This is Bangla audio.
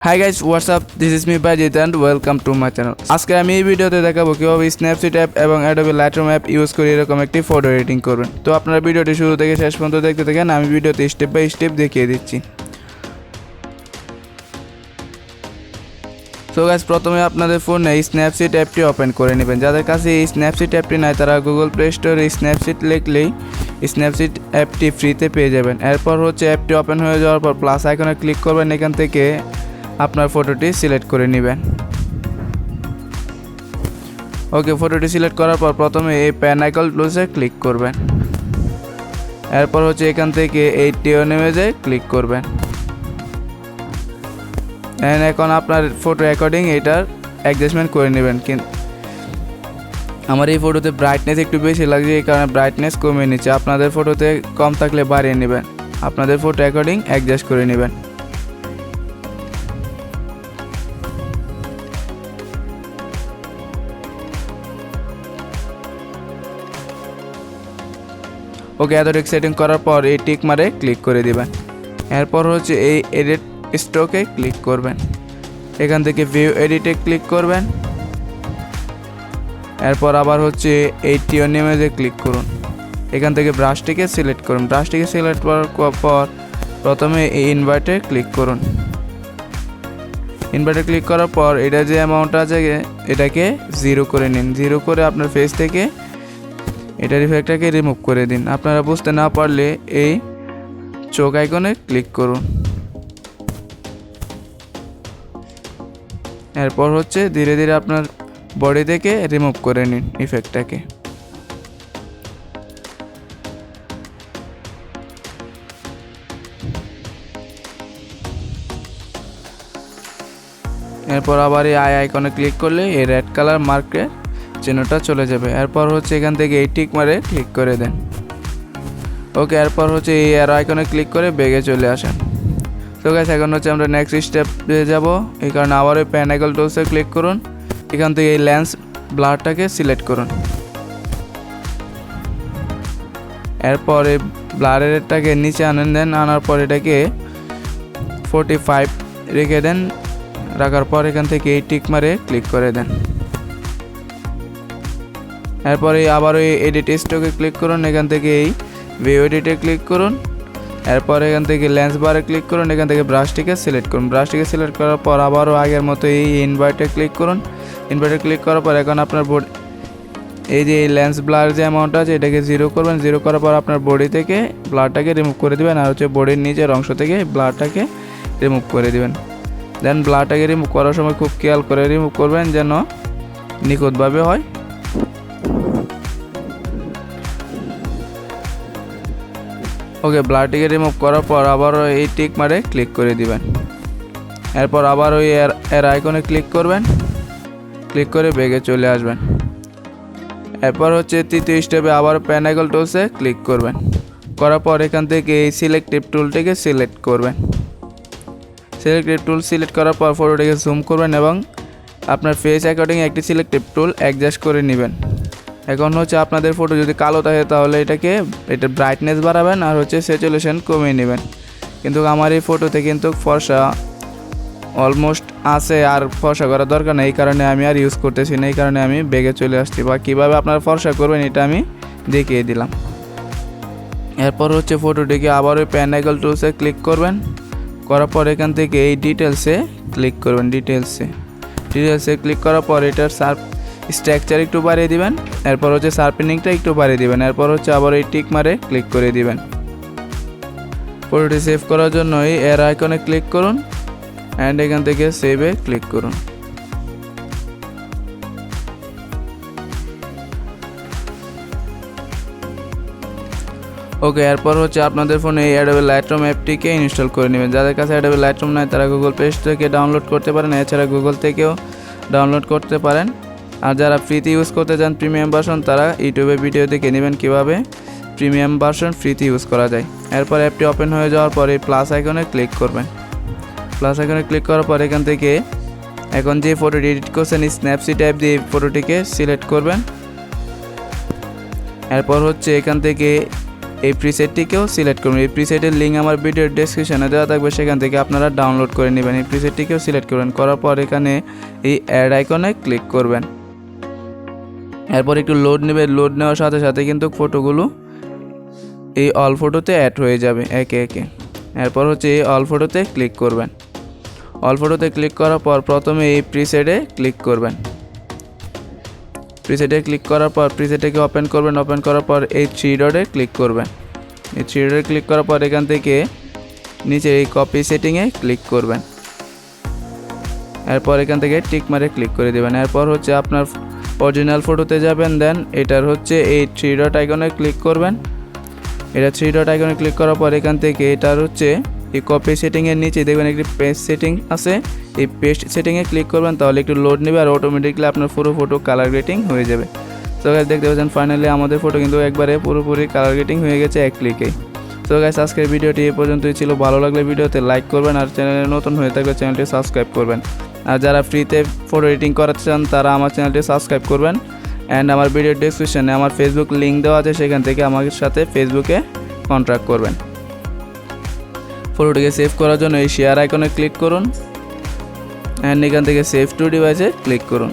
Hi guys, what's up? This is me Bayezid and welcome to my channel. আজকে আমি এই ভিডিওতে দেখাবো কিভাবে স্ন্যাপসিড অ্যাপ এবং অ্যাডোবি লাইটরুম অ্যাপ ইউজ করে এরকম একটি ফটো এডিটিং করবেন। তো আপনারা ভিডিওটি শুরু থেকে শেষ পর্যন্ত দেখতে থাকেন, আমি ভিডিওতে স্টেপ বাই স্টেপ দেখিয়ে দিচ্ছি। সো গাইস, প্রথমে আপনাদের ফোনে স্ন্যাপসিড অ্যাপটি ওপেন করে নেবেন। যাদের কাছে এই স্ন্যাপসিড অ্যাপটি নাই তারা গুগল প্লে স্টোরে স্ন্যাপসিড লিখলেই স্ন্যাপসিড অ্যাপটি ফ্রিতে পেয়ে যাবেন। এরপর হচ্ছে অ্যাপটি ওপেন হয়ে যাওয়ার পর প্লাস আইকনে ক্লিক করবেন, এখান থেকে আপনার ফটোটি সিলেক্ট করে নেবেন। ওকে, ফটোটি সিলেক্ট করার পর প্রথমে এই প্যান আইকন টুলসে ক্লিক করবেন। এরপর হচ্ছে এখান থেকে এই টিও ইমেজে ক্লিক করবেন। এখন আপনার ফটো অ্যাকর্ডিং এটার অ্যাডজাস্টমেন্ট করে নেবেন। কিন্তু আমার এই ফটোতে ব্রাইটনেস একটু বেশি লাগছে, এই কারণে ব্রাইটনেস কমিয়ে নিচ্ছে। আপনাদের ফটোতে কম থাকলে বাড়িয়ে নেবেন, আপনাদের ফটো অ্যাকর্ডিং অ্যাডজাস্ট করে নেবেন। ওকে, এতটুকু সেটিং করার পর এই টিক মারে ক্লিক করে দিবেন। এরপর হচ্ছে এই এডিট স্ট্রোকে ক্লিক করবেন, এখান থেকে ভিউ এডিটে ক্লিক করবেন। এরপর আবার হচ্ছে এই টিওন ইমেজে ক্লিক করুন, এখান থেকে ব্রাশটিকে সিলেক্ট করুন। ব্রাশটিকে সিলেক্ট করার পর প্রথমে এই ইনভার্টে ক্লিক করুন। ইনভার্টে ক্লিক করার পর এটা যে অ্যামাউন্ট আছে এটাকে 0 করে নিন। 0 করে আপনার ফেস থেকে এটার ইফেক্টটাকে রিমুভ করে দিন। আপনারা বুঝতে না পারলে এই চোখ আইকনে ক্লিক করুন। এরপর হচ্ছে ধীরে ধীরে আপনার বডি থেকে রিমুভ করে নিন ইফেক্টটাকে। এরপর আবার এই আই আইকনে ক্লিক করলে এই রেড কালার মার্কের চিহ্নটা চলে যাবে। এরপর হচ্ছে এখান থেকে এই টিক মারে ক্লিক করে দেন। ওকে, এরপর হচ্ছে এই অ্যারো আইকনে ক্লিক করে ব্যাগে চলে আসেন। তো গাইস, এখন হচ্ছে আমরা নেক্সট স্টেপে যাব। এই কারণে আবার ওই প্যান আইকন টুলসে ক্লিক করুন, এখান থেকে এই লেন্স ব্লারটাকে সিলেক্ট করুন। এরপর এই ব্লারেরটাকে নিচে দেন, আনার পর এটাকে 45 রেখে দেন। রাখার পর এখান থেকে এই টিক মারে ক্লিক করে দেন। এরপরে আবার ওই এডিট স্ট্রোকে ক্লিক করুন, এখান থেকে এই ভিউ এডিটে ক্লিক করুন। এরপর এখান থেকে লেন্স বারে ক্লিক করুন, এখান থেকে ব্রাশটিকে সিলেক্ট করুন। ব্রাশটিকে সিলেক্ট করার পর আবারও আগের মতো এই ইনভার্টে ক্লিক করুন। ইনভার্টে ক্লিক করার পর এখন আপনার এই যে লেন্স ব্লার যে অ্যামাউন্ট আছে এটাকে 0 করবেন। 0 করার পর আপনার বডি থেকে ব্লারটাকে রিমুভ করে দেবেন, আর হচ্ছে বডির নিচের অংশ থেকে ব্লারটাকে রিমুভ করে দেবেন। দেন ব্লারটাকে রিমুভ করার সময় খুব খেয়াল করে রিমুভ করবেন যেন নিখুঁতভাবে হয়। ওকে, ব্লারটিকে রিমুভ করার পর আবার এই টিক মারে ক্লিক করে দিবেন। এরপর আবার ওই এর আইকনে ক্লিক করবেন, ক্লিক করে ব্যাগে চলে আসবেন। এরপর হচ্ছে তৃতীয় স্টেপে আবার প্যান আইকন টুলসে ক্লিক করবেন। করার পর এখান থেকে এই সিলেক্টিভ টুলটিকে সিলেক্ট করবেন। সিলেক্টিভ টুল সিলেক্ট করার পর ফটোটিকে জুম করবেন এবং আপনার ফেস অ্যাকর্ডিং একটি সিলেক্টিভ টুল অ্যাডজাস্ট করে নেবেন। এখন হচ্ছে আপনাদের ফটো যদি কালো থাকে তাহলে এটা ব্রাইটনেস বাড়াবেন, আর হচ্ছে স্যাচুরেশন কমিয়ে নেবেন। কিন্তু আমার এই ফটোতে কিন্তু ফর্সা অলমোস্ট আছে, আর ফর্সা করার দরকার নেই, এই কারণে আমি আর ইউজ করতেছি না। এই কারণে আমি ব্যাগে চলে আসছি, বা কীভাবে আপনারা ফর্সা করবেন এটা আমি দেখিয়ে দিলাম। এরপর হচ্ছে ফটোটিকে আবার ওই প্যান আইকন টুলসে ক্লিক করবেন। করার পর এখান থেকে এই ডিটেলসে ক্লিক করবেন। ডিটেলসে ক্লিক করার পর এটার স্ট্রাকচার একটু বাড়িয়ে দিবেন। এরপর হচ্ছে শার্পেনিংটা একটু বাড়িয়ে দিবেন। এরপর হচ্ছে আবার এই টিক মারে ক্লিক করে দিবেন। ফটোটি সেভ করার জন্য এই এর আইকনে ক্লিক করুন অ্যান্ড এখান থেকে সেভে ক্লিক করুন। ওকে, এরপর হচ্ছে আপনাদের ফোনে এই অ্যাডোবি লাইটরুম অ্যাপটিকে ইনস্টল করে নেবেন। যাদের কাছে অ্যাডোবি লাইটরুম নাই তারা গুগল প্লে স্টোর থেকে ডাউনলোড করতে পারেন, এছাড়া গুগল থেকেও ডাউনলোড করতে পারেন। আর যারা ফ্রিতে ইউজ করতে চান প্রিমিয়াম ভার্সন, তারা ইউটিউবে ভিডিও দেখে নেবেন কীভাবে প্রিমিয়াম ভার্সন ফ্রিতে ইউজ করা যায়। এরপর অ্যাপটি ওপেন হয়ে যাওয়ার পরে প্লাস আইকনে ক্লিক করবেন। প্লাস আইকনে ক্লিক করার পর এখান থেকে এখন যে ফটোটি এডিট করছেন স্ন্যাপসিড অ্যাপ দিয়ে ফটোটিকে সিলেক্ট করবেন। এরপর হচ্ছে এখান থেকে এই প্রিসেটটিকেও সিলেক্ট করবেন। এই প্রিসেটের লিঙ্ক আমার ভিডিওর ডেসক্রিপশনে দেওয়া থাকবে, সেখান থেকে আপনারা ডাউনলোড করে নেবেন। এই প্রিসেটটিকেও সিলেক্ট করবেন, করার পর এখানে এই অ্যাড আইকনে ক্লিক করবেন। এরপর একটু লোড নেবে, লোড নেওয়ার সাথে সাথে কিন্তু ফটোগুলো এই অল ফটোতে অ্যাড হয়ে যাবে একে একে। এরপর হচ্ছে এই অল ফটোতে ক্লিক করবেন। অল ফটোতে ক্লিক করার পর প্রথমে এই প্রিসেটে ক্লিক করবেন। প্রিসেটে ক্লিক করার পর প্রিসেটটাকে ওপেন করবেন। ওপেন করার পর এই থ্রি ডটে ক্লিক করবেন। এই থ্রি ডটে ক্লিক করার পর এখান থেকে নিচে এই কপি সেটিংয়ে ক্লিক করবেন। এরপর এখান থেকে টিক মারে ক্লিক করে দেবেন। এরপর হচ্ছে আপনার অরিজিনাল ফটোতে যাবেন, দেন এটার হচ্ছে এই থ্রি ডট আইকনে ক্লিক করবেন। এটা থ্রি ডট আইকনে ক্লিক করার পর এখান থেকে এটার হচ্ছে এই কপি সেটিংয়ের নিচে দেখবেন একটি পেস্ট সেটিং আছে, এই পেস্ট সেটিংয়ে ক্লিক করবেন। তাহলে একটু লোড নেবে আর অটোমেটিকলি আপনার পুরো ফটো কালার গ্রেডিং হয়ে যাবে। সো গাইস দেখতে পাচ্ছেন ফাইনালি আমাদের ফটো কিন্তু একবারে পুরোপুরি কালার গ্রেডিং হয়ে গেছে এক ক্লিকেই। সো গাইস আজকের ভিডিওটি এই পর্যন্তই ছিল। ভালো লাগলে ভিডিওতে লাইক করবেন, আর চ্যানেলে নতুন হয়ে থাকলে চ্যানেলটি সাবস্ক্রাইব করবেন। আর যারা ফ্রিতে ফটো এডিটিং করাতে চান তারা আমার চ্যানেলটি সাবস্ক্রাইব করবেন। অ্যান্ড আমার ভিডিওর ডেসক্রিপশনে আমার ফেসবুক লিঙ্ক দেওয়া আছে, সেখান থেকে আমার সাথে ফেসবুকে কন্ট্যাক্ট করবেন। ফটোটিকে সেভ করার জন্য এই শেয়ার আইকনে ক্লিক করুন অ্যান্ড এখান থেকে সেভ টু ডিভাইসে ক্লিক করুন।